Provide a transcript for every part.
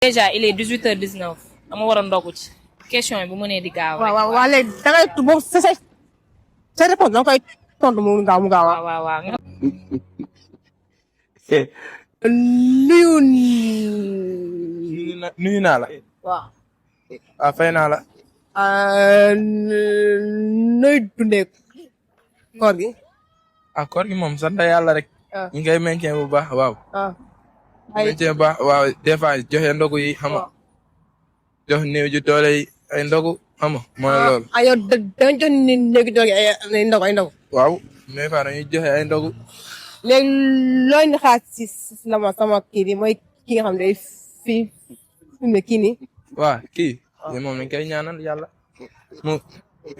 déjà il est 18h19 dama war a ndogu ci question yi bu mënee di gaaw rek. waaw léegi da ngay boobu sa réponse da nga koy tontu mu gaaw waaw waaw waaw. nuyu naa la. waaw. fay naa la. nooy dundee koor gi. koor gi moom sant yàlla rek. ñu ngi koy maintien bu baax waaw. maintien bu baax waaw des fois joxe ndogu yi xam nga jox néew ji doole yi ay ndogu xam nga mooy loolu. yow da nga jox néew ji doole ay ndogu. waaw mais fa dañuy joxe ay ndogu. léegi looy ni xaar si sama kii bi mooy ki nga xam ne fi mu kii nii. waaw kii. moom lañ koy ñaanal yàlla mu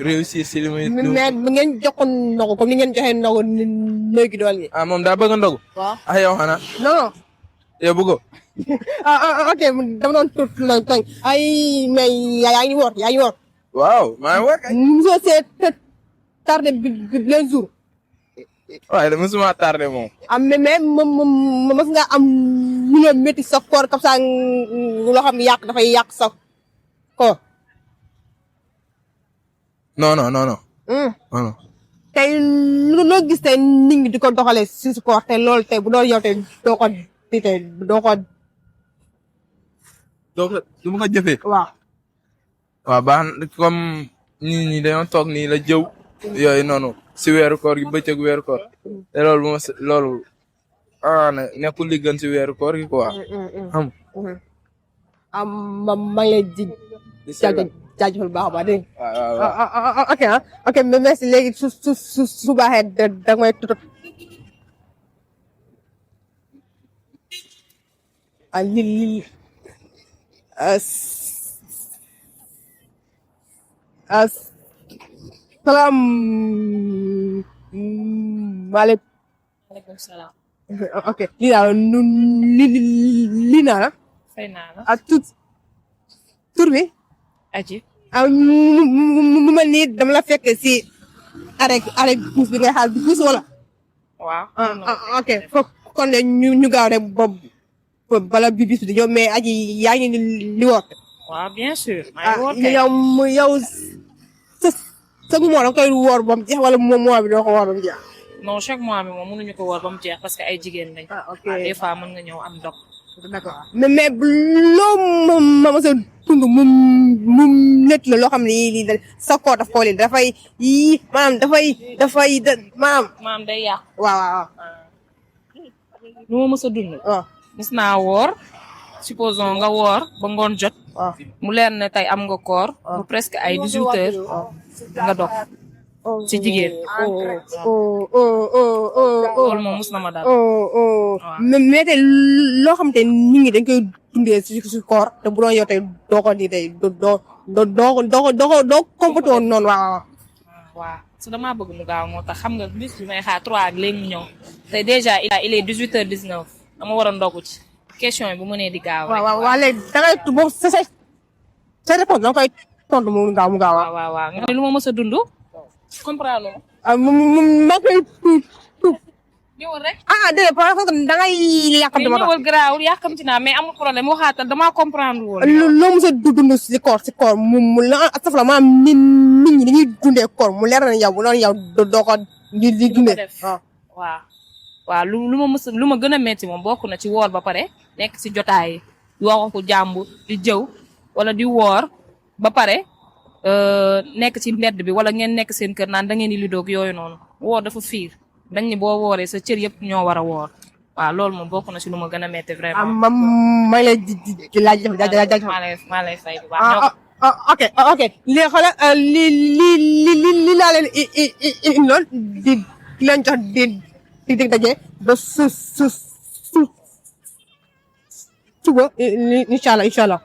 réussir si li muy. mais ngeen jox ko ndogu comme ni ngeen joxe ndogu néew gi doole yi. moom daa bëgg ndogu. waaw yow xanaa. non. yow bëggo. ok dama doon tooñ ay mais yaa ngi woor yaa ngi woor. waaw maa ngi woor kay. mosoo see tardé bi leen jour. waaye de mosuma tardé moom. mais mos nga am lu la métti sa koor comme ça loo xam ne dafay yàq sa koor. non non non non. non. tey loo gis tey nit ñi di ko doxalee si koor te loolu tey bu doon yow tey doo ko di tey doo ko. du ma ko jëfee. waaw. waaw baax na comme nit ñi dañoo toog nii la jëw. yooyu noonu si weeru koor gi bëccëg weeru koor. te loolu loolu nekkul li gën si weeru koor gi quoi. xam ma ngi lay ji jaajëfal baax a baax dégg nga. ok ok merci léegi su baaxee da ngay tudd. salaamaaleykum. maaleykum salaam. ok lii daal lii naa la. fay naa la. tur bi. aji. mu mel nii dama la fekk si arrêt bus bi ngay xaar bus wala. waaw. ok kon de ñu gaaw rek bala bi bis di ñëw mais aji yaa ngi li woor. waaw bien sûr. maa ngi woor kay yow sa mois da nga koy woor ba mu jeex wala mois bi doo ko woor ba mu jeex. non chaque mois bi moom mënuñu ko woor ba mu jeex parce que ay jigéen lañ. ok des fois mën nga ñëw am dog. d'accord mais loo ma mos a dund mu nekk la loo xam ne yii sa koor daf koo leen dafay yii maanaam dafay maanaam. maam day yàq. waaw. lu ma mës a dund. waaw. mës naa woor supposons nga woor ba ngoon jot. waaw. mu leer ne tey am nga koor. bu presque ay 18h. nga dog ci jigéen. loolu moom mës na ma daal. mais tey loo xam te nit ñi dañ koy dundee si koor te bu doon yow tey doo ko di tey doo comporté woon noonu waaw. waaw su damaa bëgg mu gaaw moo tax xam nga bis bi may xaar 3 ak léegi mu ñëw te déjà il est 18h19 dama war a ndogu ci question yi bu mënee di gaaw rek. waaw léegi da ngay boobu sa réponse da nga koy tontu mu gaaw waaw nga ne lu ma mës a dund. comprendre nga. ma koy ñëwal rek. déedéet parce que da ngay yàqamti ma. ñëwal garaawul yàqamti naa mais amul problème waxaatal damaa comprendre woon. loo mos a dund si koor mu la astafurlah maanaam nit ñi dañuy dundee koor mu leer na yow bu doon yow doo ko di dundee. waaw lu ma mës lu ma gën a metti moom bokk na ci woor ba pare nekk si jotaay yi waxu jàmbur di jëw wala di woor ba pare nekk ci mbedd bi wala ngeen nekk seen kër naan da ngeen di lidoog yooyu noonu woor dafa fiir dañ ni boo wooree sa cër yëpp ñoo war a woor waaw loolu moom bokk na ci lu ma gën a metti vraiment. may lay di laaj maa lay fay bu baax. ok léegi xoolal li laa leen indiloon di leen jox di daje ba suba incha allah.